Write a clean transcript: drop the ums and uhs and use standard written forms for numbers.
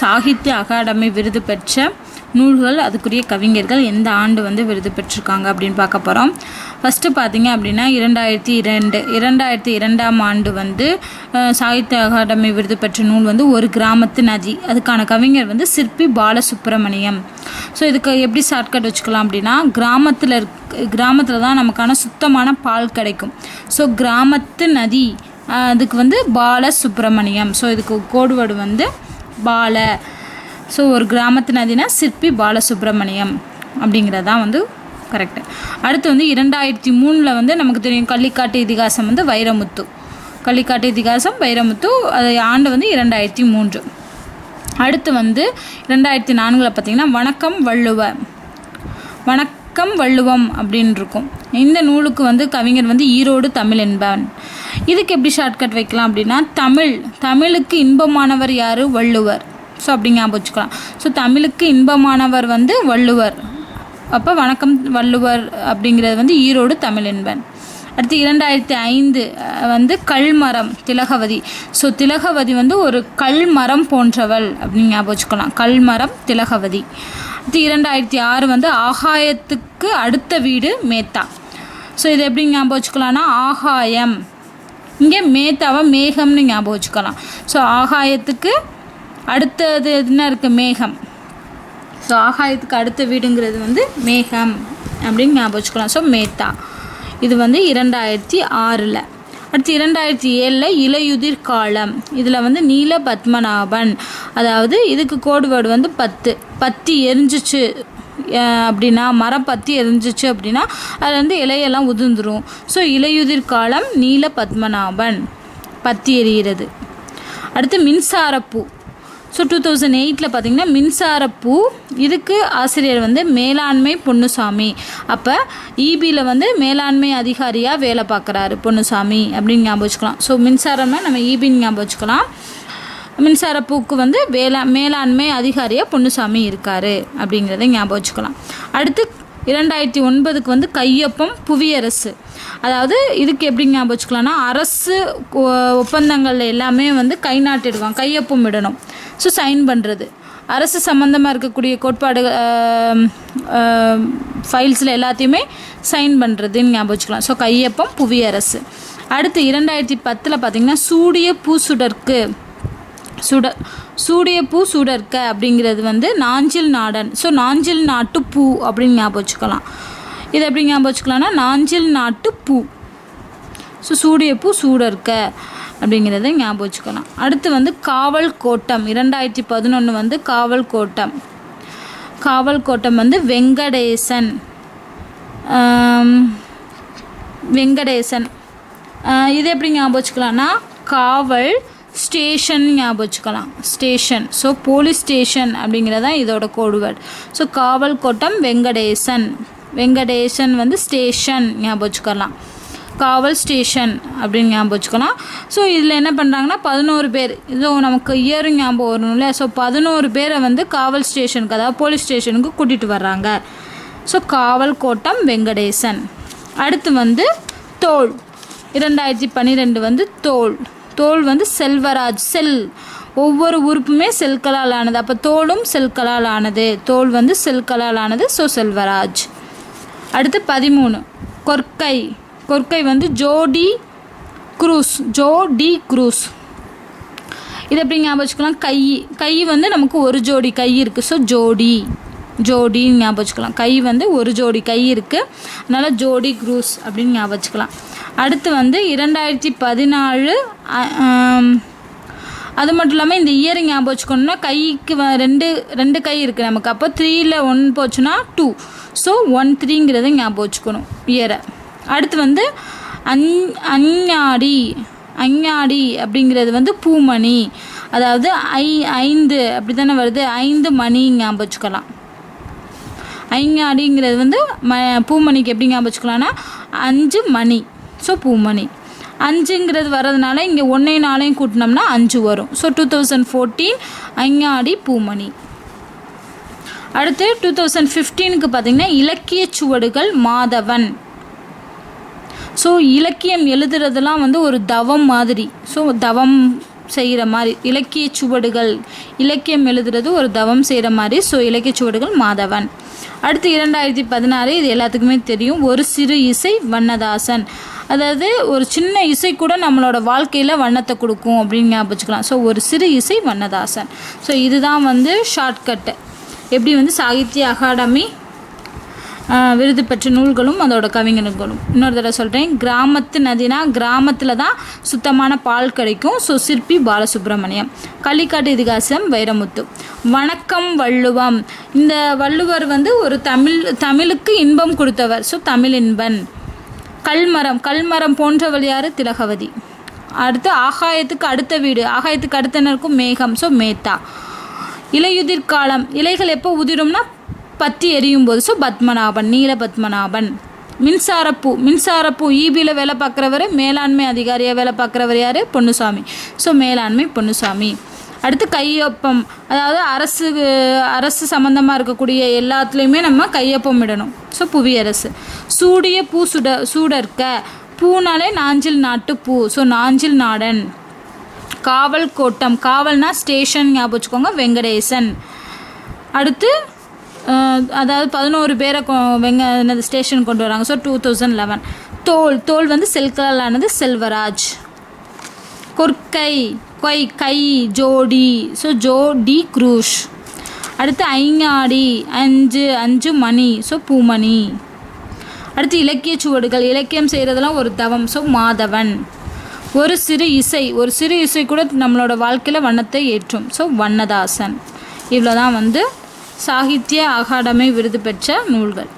சாகித்ய அகாடமி விருது பெற்ற நூல்கள், அதுக்குரிய கவிஞர்கள் எந்த ஆண்டு வந்து விருது பெற்றிருக்காங்க அப்படின்னு பார்க்க போகிறோம். ஃபஸ்ட்டு பார்த்தீங்க அப்படின்னா 2002ஆம் ஆண்டு வந்து சாகித்ய அகாடமி விருது பெற்ற நூல் வந்து ஒரு கிராமத்து நதி. அதுக்கான கவிஞர் வந்து சிற்பி பாலசுப்ரமணியம். ஸோ இதுக்கு எப்படி ஷார்ட்கட் வச்சுக்கலாம் அப்படின்னா, கிராமத்தில் தான் நமக்கான சுத்தமான பால் கிடைக்கும். ஸோ கிராமத்து நதி, அதுக்கு வந்து பாலசுப்ரமணியம். ஸோ இதுக்கு கோடுவேர்டு வந்து பால. ஸோ ஒரு கிராமத்து நதினா சிற்பி பாலசுப்ரமணியம் அப்படிங்கிறதான் வந்து கரெக்டு. அடுத்து வந்து 2003 வந்து நமக்கு தெரியும் கள்ளிக்காட்டு இதிகாசம் வந்து வைரமுத்து. கள்ளிக்காட்டு இதிகாசம் வைரமுத்து, அது ஆண்டு வந்து 2003. அடுத்து வந்து 2004 பார்த்திங்கன்னா வணக்கம் வள்ளுவம் அப்படின்னு இருக்கும். இந்த நூலுக்கு வந்து கவிஞர் வந்து ஈரோடு தமிழ் என்பவன். இதுக்கு எப்படி ஷார்ட்கட் வைக்கலாம் அப்படின்னா, தமிழுக்கு இன்பமானவர் யார்? வள்ளுவர். ஸோ அப்படி ஞாபகம் வச்சுக்கலாம். ஸோ தமிழுக்கு இன்பமானவர் வந்து வள்ளுவர். அப்போ வணக்கம் வள்ளுவர் அப்படிங்கிறது வந்து ஈரோடு தமிழ் என்பன். அடுத்து 2005 வந்து கல்மரம் திலகவதி. ஸோ திலகவதி வந்து ஒரு கல்மரம் போன்றவள் அப்படின்னு ஞாபகம் வச்சுக்கலாம். கல்மரம் திலகவதி. அடுத்து 2006 வந்து ஆகாயத்துக்கு அடுத்த வீடு மேத்தா. ஸோ இது எப்படி ஞாபகம் வச்சுக்கலாம்னா, ஆகாயம், இங்கே மேத்தாவை மேகம்னு ஞாபகம் வச்சுக்கலாம். ஸோ ஆகாயத்துக்கு அடுத்தது என்ன இருக்குது? மேகம். ஸோ ஆகாயத்துக்கு அடுத்த வீடுங்கிறது வந்து மேகம் அப்படின்னு ஞாபகம் வச்சுக்கலாம். ஸோ மேத்தா. இது வந்து 2006. அடுத்து 2007 இலையுதிர் காலம். இதில் வந்து நீல பத்மநாபன். அதாவது இதுக்கு கோடுவேர்டு வந்து பத்தி எரிஞ்சிச்சு அப்படின்னா, மரம் பற்றி எரிஞ்சிச்சு அப்படின்னா அது வந்து இலையெல்லாம் உதிர்ந்துடும். ஸோ இலையுதிர் காலம் நீல பத்மநாபன், பத்தி எரிகிறது. அடுத்து மின்சாரப்பூ. ஸோ 2008 பார்த்திங்கன்னா மின்சாரப்பூ, இதுக்கு ஆசிரியர் வந்து மேலாண்மை பொன்னுசாமி. அப்போ ஈபியில் வந்து மேலாண்மை அதிகாரியாக வேலை பார்க்குறாரு பொன்னுசாமி அப்படின்னு ஞாபகம் வச்சுக்கலாம். ஸோ மின்சாரம்னா நம்ம ஈபின்னு ஞாபகம் வச்சுக்கலாம். மின்சாரப்பூக்கு வந்து மேலாண்மை அதிகாரியாக பொன்னுசாமி இருக்கார் அப்படிங்கிறத ஞாபகம் வச்சுக்கலாம். அடுத்து 2009 வந்து கையொப்பம் புவியரசு. அதாவது இதுக்கு எப்படி ஞாபகம் வச்சுக்கலாம்னா, அரசு ஒப்பந்தங்கள் எல்லாமே வந்து கை நாட்டிடுவாங்க, கையொப்பம் விடணும். ஸோ சைன் பண்ணுறது, அரசு சம்மந்தமாக இருக்கக்கூடிய கோட்பாடுகள் ஃபைல்ஸில் எல்லாத்தையுமே சைன் பண்ணுறதுன்னு ஞாபகம் வச்சுக்கலாம். ஸோ கையொப்பம் புவியரசு. அடுத்து 2010 பார்த்திங்கன்னா சூடிய பூ சுடர்க்க அப்படிங்கிறது வந்து நாஞ்சில் நாடன். ஸோ நாஞ்சில் நாட்டு பூ அப்படின்னு ஞாபகம் வச்சுக்கலாம். இது எப்படி ஞாபகம் வச்சுக்கலாம்னா, நாஞ்சில் நாட்டு பூ. ஸோ சூடிய பூ சூடர்க்க அப்படிங்கிறத ஞாபகம் வச்சுக்கலாம். அடுத்து வந்து காவல் கோட்டம். 2011 வந்து காவல் கோட்டம் வந்து வெங்கடேசன். இது எப்படி ஞாபகம் வச்சுக்கலாம்னா, காவல் ஸ்டேஷன் ஞாபகம் வச்சுக்கலாம். ஸ்டேஷன். ஸோ போலீஸ் ஸ்டேஷன் அப்படிங்கிறதான் இதோட கோடுவேர்டு. ஸோ காவல் கோட்டம் வெங்கடேசன் வந்து ஸ்டேஷன் ஞாபகம் வச்சுக்கலாம். காவல் ஸ்டேஷன் அப்படின்னு ஞாபகம் வச்சுக்கலாம். ஸோ இதில் என்ன பண்ணுறாங்கன்னா 11 பேர், இதோ நமக்கு இயரும் ஞாபகம் வரணும் இல்லையா. ஸோ 11 பேரை வந்து காவல் ஸ்டேஷனுக்கு, அதாவது போலீஸ் ஸ்டேஷனுக்கு கூட்டிகிட்டு வர்றாங்க. ஸோ காவல் கோட்டம் வெங்கடேசன். அடுத்து வந்து தோல். 2012 வந்து தோல் வந்து செல்வராஜ். ஒவ்வொரு உறுப்புமே செல்களால் ஆனது. அப்போ தோலும் செல்களால் ஆனது. தோல் வந்து செல்களால் ஆனது. ஸோ செல்வராஜ். அடுத்து 13 கொற்கை வந்து ஜோடி க்ரூஸ். இது எப்படி ஞாபகம் வச்சுக்கலாம், கை வந்து நமக்கு ஒரு ஜோடி கை இருக்குது. ஸோ ஜோடின்னு ஞாபகம் வச்சுக்கலாம். கை வந்து ஒரு ஜோடி கை இருக்குது, அதனால் ஜோடி க்ரூஸ் அப்படின்னு ஞாபகம் வச்சுக்கலாம். அடுத்து வந்து 2014 அது மட்டும் இல்லாமல் இந்த இயர் ஞாபகம் வச்சுக்கணும்னா, கைக்கு ரெண்டு கை இருக்குது நமக்கு. அப்போ 3ல் 1 போச்சுன்னா 2. ஸோ 13ங்கிறத ஞாபகம் வச்சுக்கணும் இயரை. அடுத்து வந்து அஞ்ஞாடி அப்படிங்கிறது வந்து பூமணி. அதாவது 5 அப்படி தானே வருது, 5 மணி ஞாபகம் வச்சுக்கலாம். ஐஞாடிங்கிறது வந்து பூமணிக்கு எப்படி ஞாபகம் வச்சுக்கலாம்னா 5 மணி. ஸோ பூமணி. 5ங்கிறது வர்றதுனால இங்கே 1 4 கூட்டினோம்னா 5 வரும். ஸோ 2014 ஐஞாடி பூமணி. அடுத்து 2015 பார்த்திங்கன்னா இலக்கிய சுவடுகள் மாதவன். ஸோ இலக்கியம் எழுதுறதுலாம் வந்து ஒரு தவம் மாதிரி. ஸோ தவம் செய்கிற மாதிரி, இலக்கிய சுவடுகள், இலக்கியம் எழுதுறது ஒரு தவம் செய்கிற மாதிரி. ஸோ இலக்கிய சுவடுகள் மாதவன். அடுத்து 2016, இது எல்லாத்துக்குமே தெரியும், ஒரு சிறு இசை வண்ணதாசன். அதாவது ஒரு சின்ன இசை கூட நம்மளோட வாழ்க்கையில் வண்ணத்தை கொடுக்கும் அப்படின்னு ஞாபகம் வச்சுக்கலாம். ஸோ ஒரு சிறு இசை வண்ணதாசன். ஸோ இதுதான் வந்து ஷார்ட்கட்டு. எப்படி வந்து சாகித்ய அகாடமி விருது பெற்ற நூல்களும் அதோட கவிஞர்களும். இன்னொரு தடவை சொல்கிறேன், கிராமத்து நதினா கிராமத்தில் தான் சுத்தமான பால் கிடைக்கும். ஸோ சிற்பி பாலசுப்ரமணியம். கள்ளிக்காட்டு இதிகாசம் வைரமுத்து. வணக்கம் வள்ளுவம். இந்த வள்ளுவர் வந்து ஒரு தமிழுக்கு இன்பம் கொடுத்தவர். ஸோ தமிழ் இன்பன். கல்மரம் போன்றவள் யார்? திலகவதி. அடுத்து ஆகாயத்துக்கு அடுத்த வீடு, ஆகாயத்துக்கு அடுத்த இருக்கும் மேகம். ஸோ மேத்தா. இலையுதிர் காலம், இலைகள் எப்போ உதிரும்னா பற்றி எரியும் போது. ஸோ பத்மநாபன், நீல பத்மநாபன். மின்சாரப்பூ ஈபியில் வேலை பார்க்குறவர், மேலாண்மை அதிகாரியாக வேலை பார்க்குறவர் யார்? பொன்னுசாமி. ஸோ மேலாண்மை பொன்னுசாமி. அடுத்து கையொப்பம், அதாவது அரசு சம்மந்தமாக இருக்கக்கூடிய எல்லாத்துலேயுமே நம்ம கையொப்பம் இடணும். ஸோ புவியரசு. சூடிய பூ சூடற்க, பூனாலே நாஞ்சில் நாட்டு பூ. ஸோ நாஞ்சில் நாடன். காவல் கோட்டம், காவல்னா ஸ்டேஷன் ஞாபகம் வச்சுக்கோங்க, வெங்கடேசன். அடுத்து அதாவது 11 பேரை ஸ்டேஷன் கொண்டு வராங்க. ஸோ 2011. தோல் வந்து செல்களால் ஆனது, செல்வராஜ். கை ஜோடி. ஸோ ஜோடி குரூஷ். அடுத்து ஐங்காடி, அஞ்சு மணி. ஸோ பூமணி. அடுத்து இலக்கிய சுவடுகள், இலக்கியம் செய்கிறதெல்லாம் ஒரு தவம். ஸோ மாதவன். ஒரு சிறு இசை கூட நம்மளோட வாழ்க்கையில் வண்ணத்தை ஏற்றும். ஸோ வண்ணதாசன். இவ்வளோ தான் வந்து சாகித்ய அகாடமி விருது பெற்ற நூல்கள்.